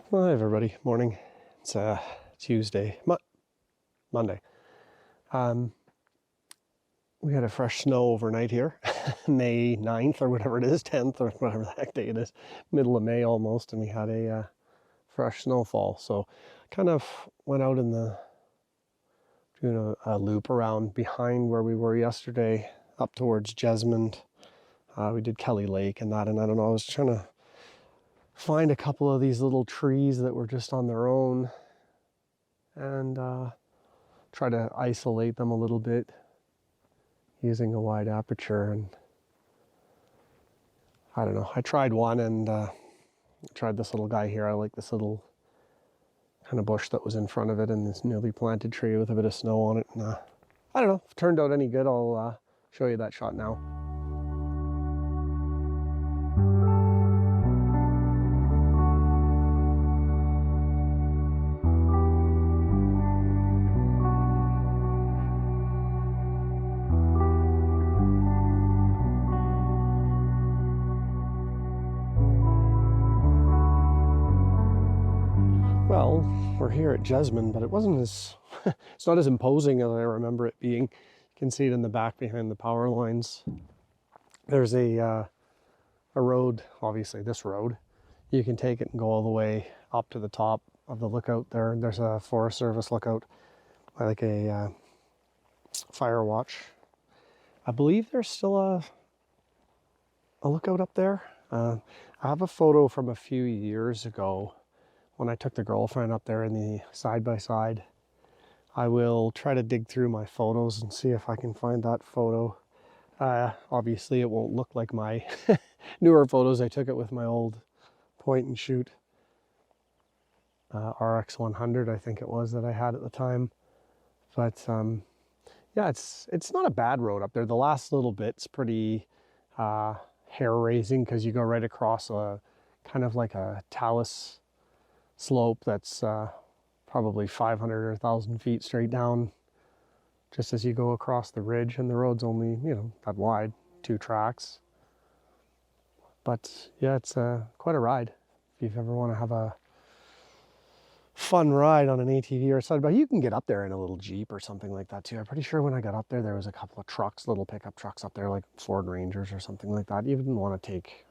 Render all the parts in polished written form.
Well, hi everybody. Morning. It's Tuesday, Monday. We had a fresh snow overnight here, May 9th or whatever it is, 10th or whatever the heck day it is, middle of May almost, and we had a fresh snowfall. So kind of went out in doing a loop around behind where we were yesterday, up towards Jesmond. We did Kelly Lake and that, and I don't know, I was trying to find a couple of these little trees that were just on their own and try to isolate them a little bit using a wide aperture. And I don't know, I tried one and tried this little guy here. I like this little kind of bush that was in front of it and this newly planted tree with a bit of snow on it. And I don't know if it turned out any good. I'll show you that shot now. Well, we're here at Jesmond, but it wasn't as, it's not as imposing as I remember it being. You can see it in the back behind the power lines. There's a road, obviously this road. You can take it and go all the way up to the top of the lookout there. There's a Forest Service lookout, like a fire watch. I believe there's still a lookout up there. I have a photo from a few years ago when I took the girlfriend up there in the side-by-side. I will try to dig through my photos and see if I can find that photo. Obviously it won't look like my newer photos. I took it with my old point and shoot RX 100, I think it was, that I had at the time. But yeah, it's not a bad road up there. The last little bit's pretty hair-raising because you go right across a kind of like a talus slope that's probably 500 or 1,000 feet straight down just as you go across the ridge, and the road's only, you know, that wide, 2 tracks. But yeah, it's quite a ride if you ever want to have a fun ride on an ATV or a side by. You can get up there in a little Jeep or something like that too. I'm pretty sure when I got up there, there was a couple of trucks, little pickup trucks up there, like Ford Rangers or something like that. You didn't want to take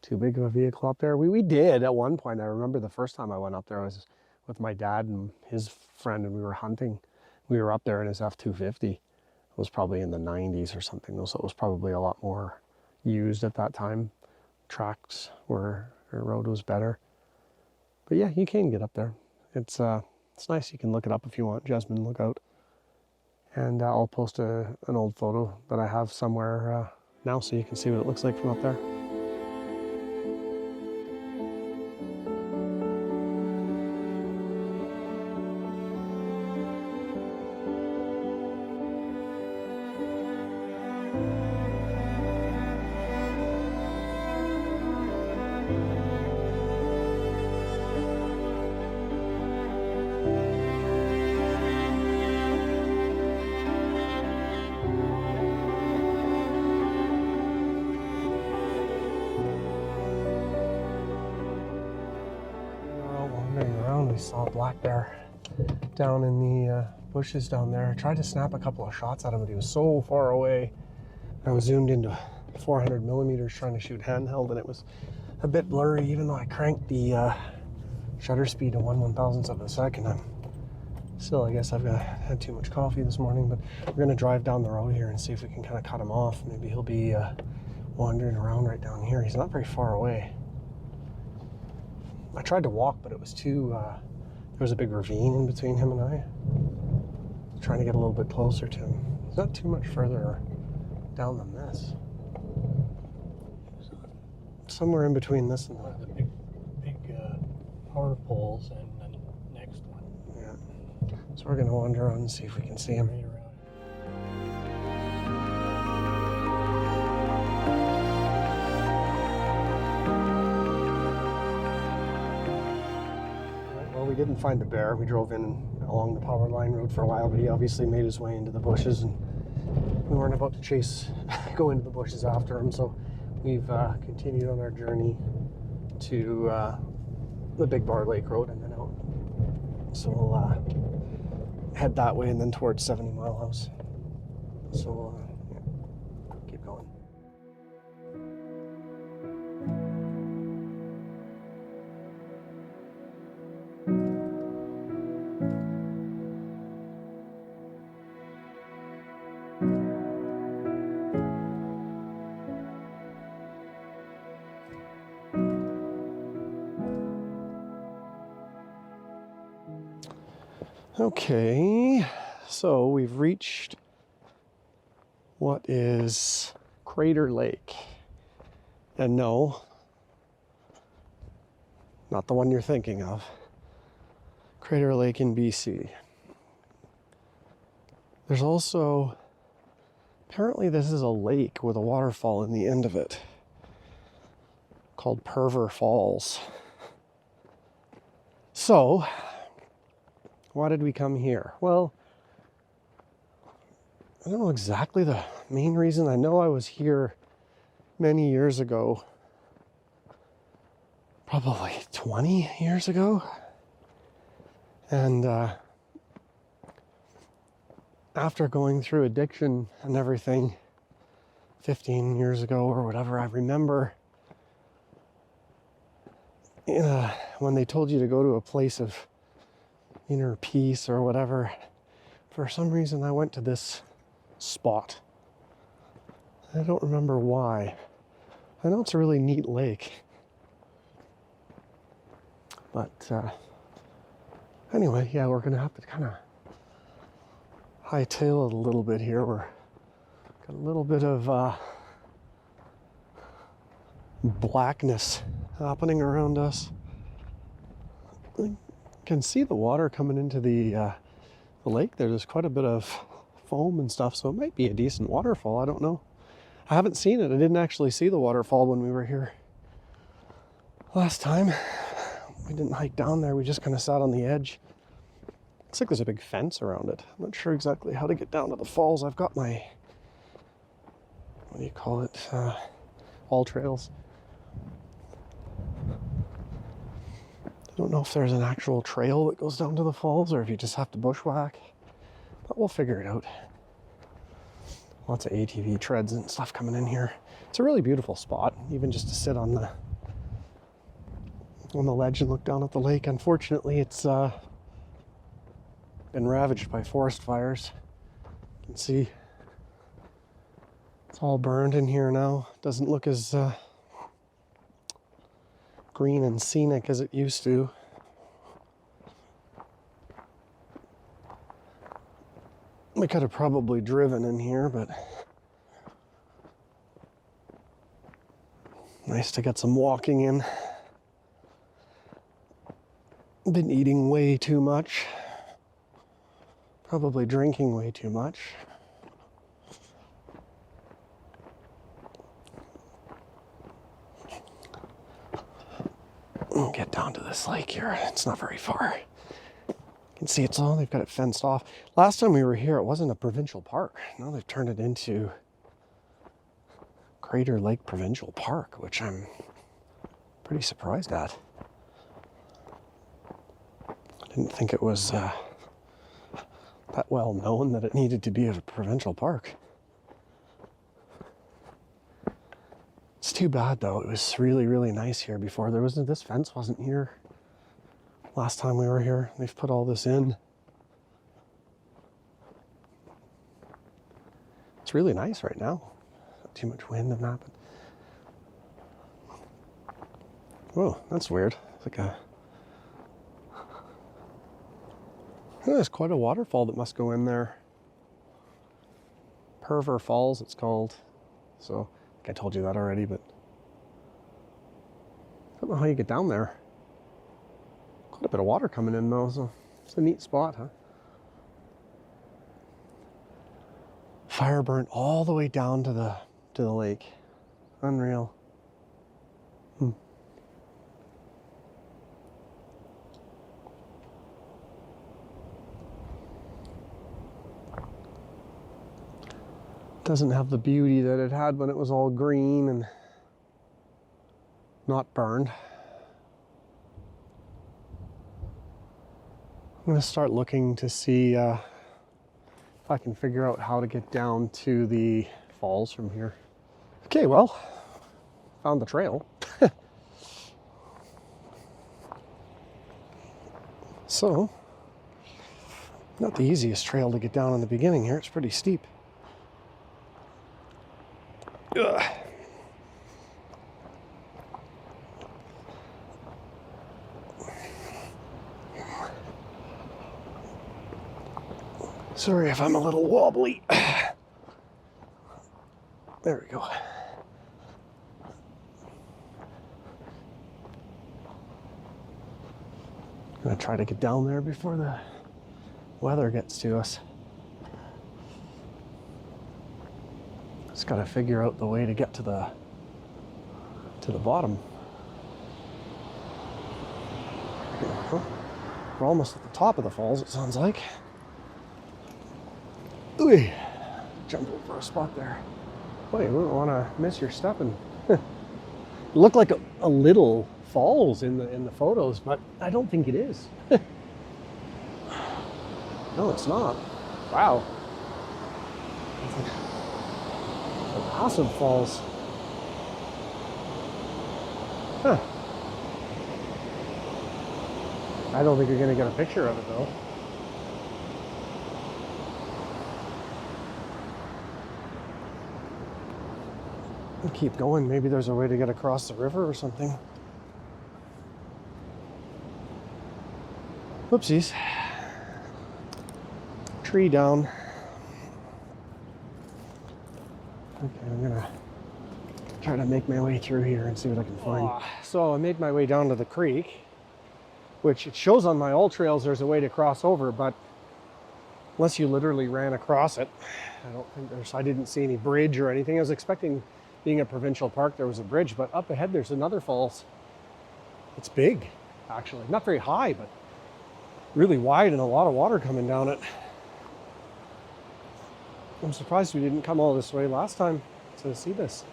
too big of a vehicle up there. We did at one point. I remember the first time I went up there, I was with my dad and his friend, and we were hunting. We were up there in his F-250. It was probably in the 90s or something, so it was probably a lot more used at that time. Tracks were, or road was better. But yeah, you can get up there. It's nice. You can look it up if you want, Jesmond Lookout. And I'll post an old photo that I have somewhere now so you can see what it looks like from up there. We saw a black bear down in the bushes down there. I tried to snap a couple of shots at him, but he was so far away. I was zoomed into 400 millimeters trying to shoot handheld, and it was a bit blurry, even though I cranked the shutter speed to 1/1000th of a second. I'm still, I guess I've had too much coffee this morning, but we're gonna drive down the road here and see if we can kind of cut him off. Maybe he'll be wandering around right down here. He's not very far away. I tried to walk, but it was too, there was a big ravine in between him and I. Trying to get a little bit closer to him. He's not too much further down than this. Somewhere in between this and the big power poles and the next one. Yeah. So we're gonna wander around and see if we can see him. We didn't find the bear. We drove in along the power line road for a while, but he obviously made his way into the bushes, and we weren't about to go into the bushes after him, so we've continued on our journey to the Big Bar Lake Road and then out. So we'll head that way and then towards 70 Mile House. So we'll keep going. Okay, so we've reached what is Crater Lake. And no, not the one you're thinking of. Crater Lake in BC. There's also, apparently this is a lake with a waterfall in the end of it called Perver Falls. So, why did we come here? Well, I don't know exactly the main reason. I know I was here many years ago, probably 20 years ago. And after going through addiction and everything 15 years ago or whatever, I remember when they told you to go to a place of inner peace or whatever, for some reason I went to this spot. I don't remember why. I know it's a really neat lake. But anyway, yeah, we're gonna have to kind of hightail it a little bit here. We're got a little bit of blackness happening around us. I can see the water coming into the lake there. There's quite a bit of foam and stuff, so it might be a decent waterfall. I don't know. I haven't seen it. I didn't actually see the waterfall when we were here last time. We didn't hike down there. We just kind of sat on the edge. Looks like there's a big fence around it. I'm not sure exactly how to get down to the falls. I've got my, what do you call it? All trails. I don't know if there's an actual trail that goes down to the falls or if you just have to bushwhack, but we'll figure it out. Lots of ATV treads and stuff coming in here. It's a really beautiful spot, even just to sit on the ledge and look down at the lake. Unfortunately, it's been ravaged by forest fires. You can see it's all burned in here now. Doesn't look as green and scenic as it used to. We could have probably driven in here, but nice to get some walking in. Been eating way too much. Probably drinking way too much. We'll get down to this lake here. It's not very far. You can see it's all, they've got it fenced off. Last time we were here, it wasn't a provincial park. Now they've turned it into Crater Lake Provincial Park, which I'm pretty surprised at. I didn't think it was that well known that it needed to be a provincial park. It's too bad though. It was really, really nice here before. This fence wasn't here last time we were here. They've put all this in. It's really nice right now. Not too much wind and that, but whoa, that's weird. It's like a there's quite a waterfall that must go in there. Perver Falls, it's called. So, I think I told you that already, but I don't know how you get down there. Quite a bit of water coming in though, so it's a neat spot, huh? Fire burnt all the way down to the lake. Unreal. Doesn't have the beauty that it had when it was all green and not burned. gonna start looking to see if I can figure out how to get down to the falls from here. Okay, well, found the trail. So, not the easiest trail to get down in the beginning here. It's pretty steep. Ugh. Sorry if I'm a little wobbly. There we go. Gonna try to get down there before the weather gets to us. Just gotta figure out the way to get to the bottom. We're almost at the top of the falls, it sounds like. Ooh, jump over a spot there. Boy, you wouldn't want to miss your stepping. Look like a little falls in the photos, but I don't think it is. No, it's not. Wow. It's like massive falls. Huh. I don't think you're going to get a picture of it though. We'll keep going. Maybe there's a way to get across the river or something. Whoopsies. Tree down. Okay, I'm gonna try to make my way through here and see what I can find. So I made my way down to the creek, which it shows on my old trails there's a way to cross over, but unless you literally ran across it, I don't think I didn't see any bridge or anything. I was expecting, being a provincial park, there was a bridge, but up ahead there's another falls. It's big, actually. Not very high, but really wide and a lot of water coming down it. I'm surprised we didn't come all this way last time to see this.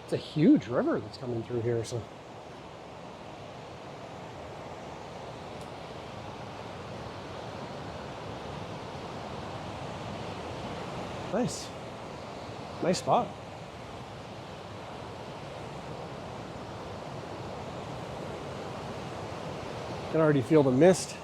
It's a huge river that's coming through here, so. Nice. Nice spot. I can already feel the mist.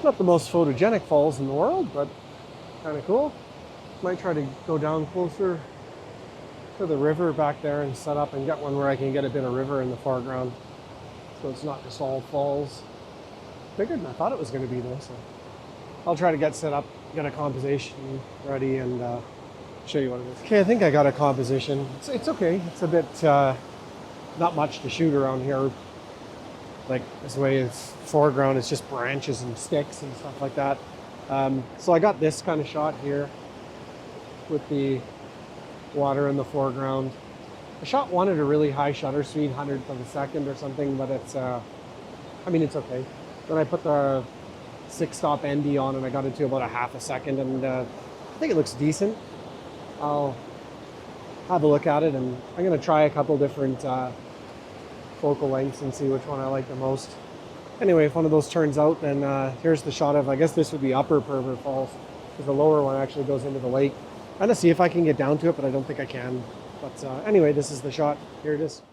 Not the most photogenic falls in the world, but kind of cool. Might try to go down closer to the river back there and set up and get one where I can get a bit of river in the foreground. So it's not just all falls. Bigger than I thought it was going to be though, so I'll try to get set up, get a composition ready, and show you what it is. Okay, I think I got a composition. It's okay. It's a bit not much to shoot around here. Like this way, it's foreground. It's just branches and sticks and stuff like that. So I got this kind of shot here with the water in the foreground. I shot one at a really high shutter speed, 100th of a second or something, but it's, I mean, it's okay. Then I put the 6-stop ND on and I got it to about a half a second, and I think it looks decent. I'll have a look at it, and I'm gonna try a couple different focal lengths and see which one I like the most. Anyway, if one of those turns out, then here's the shot of, I guess this would be Upper Pervert Falls, because the lower one actually goes into the lake. I'm gonna see if I can get down to it, but I don't think I can. But anyway, this is the shot. Here it is.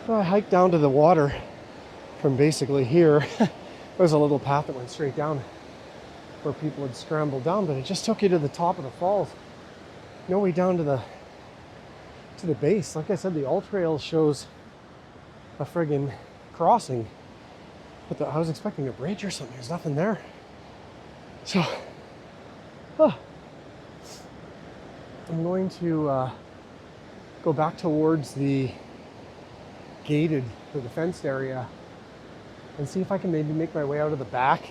Well, I hiked down to the water from basically here. There's a little path that went straight down where people would scramble down, but it just took you to the top of the falls. No way down to the base. Like I said, the All Trail shows a friggin' crossing, but I was expecting a bridge or something. There's nothing there. So, I'm going to go back towards the gated or the fenced area and see if I can maybe make my way out of the back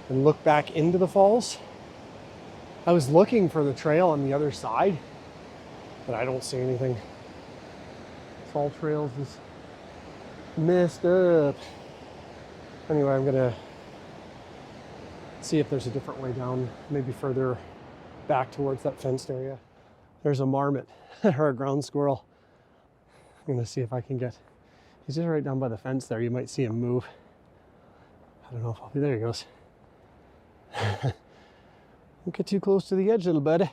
and look back into the falls. I was looking for the trail on the other side, but I don't see anything. Fall Trails is messed up. Anyway, I'm gonna see if there's a different way down, maybe further back towards that fenced area. There's a marmot or a ground squirrel. I'm gonna see if I can get, he's just right down by the fence there. You might see him move. I don't know if I'll be, there he goes. Don't get too close to the edge, little buddy.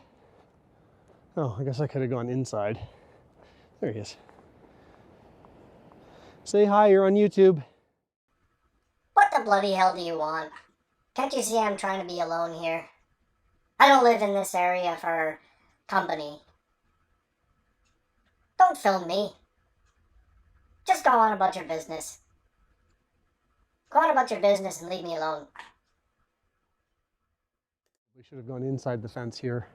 Oh, I guess I could have gone inside. There he is. Say hi, you're on YouTube. What the bloody hell do you want? Can't you see I'm trying to be alone here? I don't live in this area for company. Don't film me. Just go on about your business. Go on about your business and leave me alone. We should have gone inside the fence here.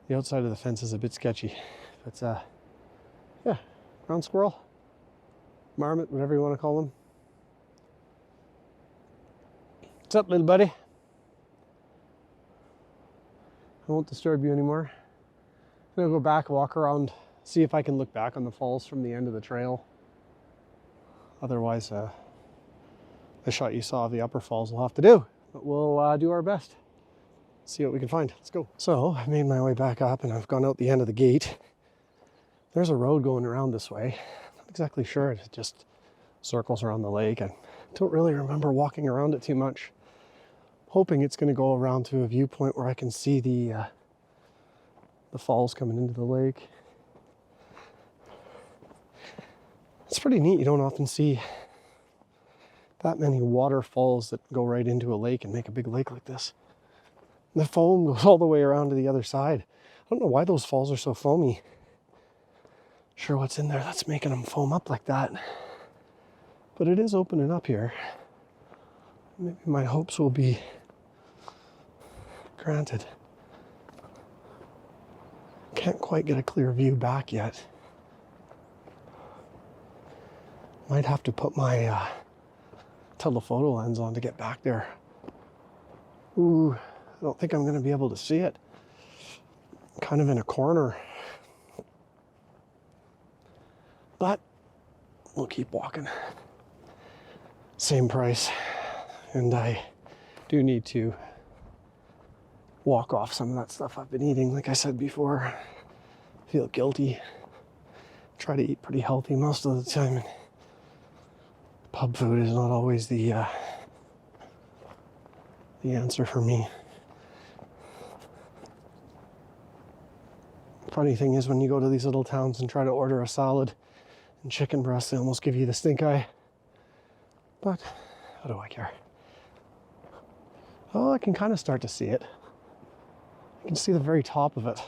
The outside of the fence is a bit sketchy. But yeah, ground squirrel, marmot, whatever you want to call them. What's up, little buddy? I won't disturb you anymore. I'm gonna go back, walk around, see if I can look back on the falls from the end of the trail. Otherwise, the shot you saw of the upper falls will have to do. But we'll do our best. See what we can find. Let's go. So I've made my way back up and I've gone out the end of the gate. There's a road going around this way. Not exactly sure. It just circles around the lake. I don't really remember walking around it too much. Hoping it's going to go around to a viewpoint where I can see the falls coming into the lake. It's pretty neat. You don't often see that many waterfalls that go right into a lake and make a big lake like this. The foam goes all the way around to the other side. I don't know why those falls are so foamy. Sure what's in there that's making them foam up like that. But it is opening up here. Maybe my hopes will be granted. Can't quite get a clear view back yet. Might have to put my telephoto lens on to get back there. Ooh. I don't think I'm going to be able to see it. I'm kind of in a corner. But we'll keep walking. Same price. And I do need to walk off some of that stuff I've been eating. Like I said before, I feel guilty. Try to eat pretty healthy most of the time. And pub food is not always the answer for me. Funny thing is, when you go to these little towns and try to order a salad and chicken breast, they almost give you the stink eye. But how do I care? Oh, I can kind of start to see it. I can see the very top of it.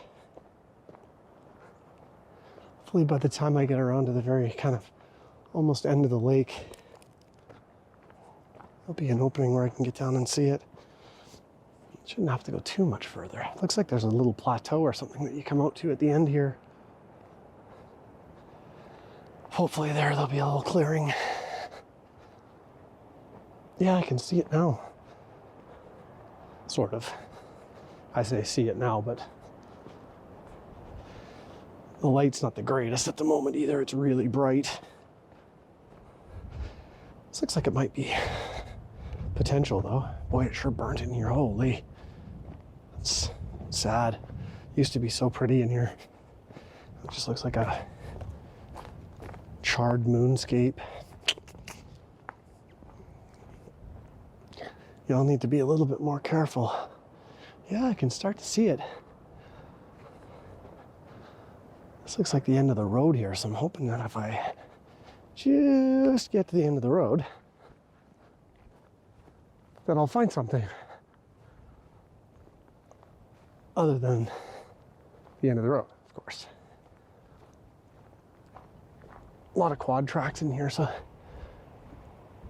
Hopefully by the time I get around to the very kind of almost end of the lake, there'll be an opening where I can get down and see it. Shouldn't have to go too much further. Looks like there's a little plateau or something that you come out to at the end here. Hopefully there'll be a little clearing. Yeah, I can see it now. Sort of. I say see it now, but the light's not the greatest at the moment either. It's really bright. This looks like it might be potential though. Boy, it sure burnt in here. Holy. It's sad. Used to be so pretty in here. It just looks like a charred moonscape. Y'all need to be a little bit more careful. Yeah, I can start to see it. This looks like the end of the road here, so I'm hoping that if I just get to the end of the road, then I'll find something other than the end of the road, of course. A lot of quad tracks in here, so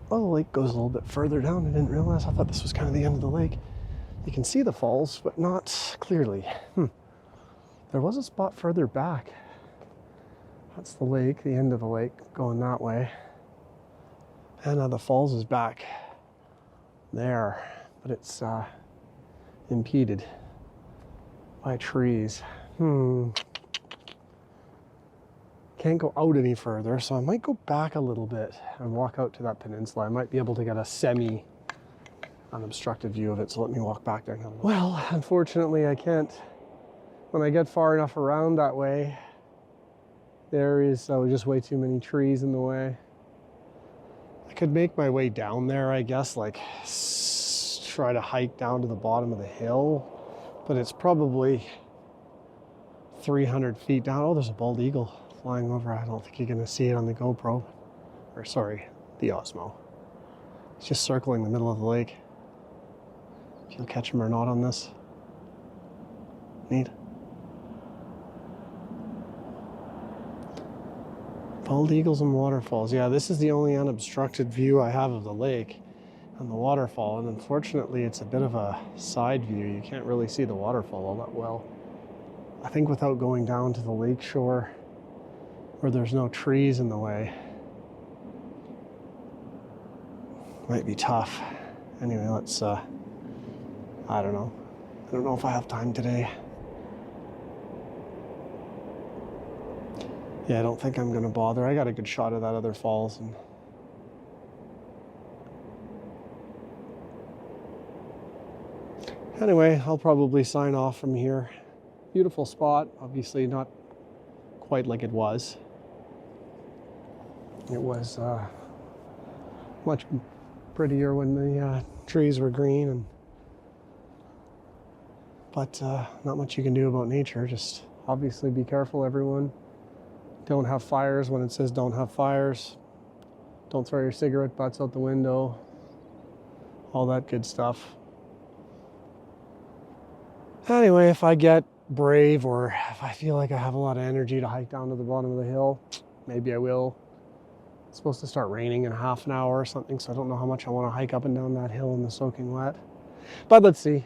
the lake goes a little bit further down. I didn't realize. I thought this was kind of the end of the lake. You can see the falls, but not clearly. There was a spot further back. That's the lake, the end of the lake, going that way. And the falls is back there, but it's impeded by trees. Can't go out any further, so I might go back a little bit and walk out to that peninsula. I might be able to get a semi-unobstructed view of it, so let me walk back there. Well, unfortunately, I can't. When I get far enough around that way, there is just way too many trees in the way. I could make my way down there, I guess, like try to hike down to the bottom of the hill, but it's probably 300 feet down. Oh, there's a bald eagle flying over. I don't think you're gonna see it on the GoPro, or sorry, the Osmo. It's just circling the middle of the lake. If you'll catch him or not on this. Neat. Bald eagles and waterfalls. Yeah, this is the only unobstructed view I have of the lake and the waterfall, and unfortunately it's a bit of a side view. You can't really see the waterfall all that well. I think without going down to the lake shore where there's no trees in the way, might be tough. Anyway, let's I don't know if I have time today. Yeah, I don't think I'm gonna bother. I got a good shot of that other falls, and anyway, I'll probably sign off from here. Beautiful spot, obviously not quite like it was. It was much prettier when the trees were green, but not much you can do about nature. Just obviously be careful, everyone. Don't have fires when it says don't have fires. Don't throw your cigarette butts out the window. All that good stuff. Anyway, if I get brave or if I feel like I have a lot of energy to hike down to the bottom of the hill, maybe I will. It's supposed to start raining in half an hour or something, so I don't know how much I want to hike up and down that hill in the soaking wet. But let's see.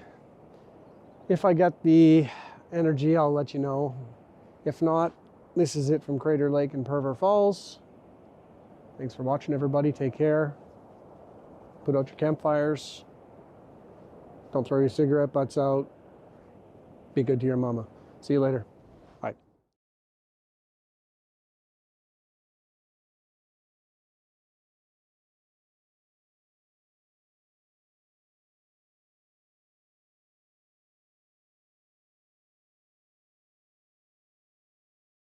If I get the energy, I'll let you know. If not, this is it from Crater Lake and Perver Falls. Thanks for watching, everybody. Take care. Put out your campfires. Don't throw your cigarette butts out. Be good to your mama. See you later.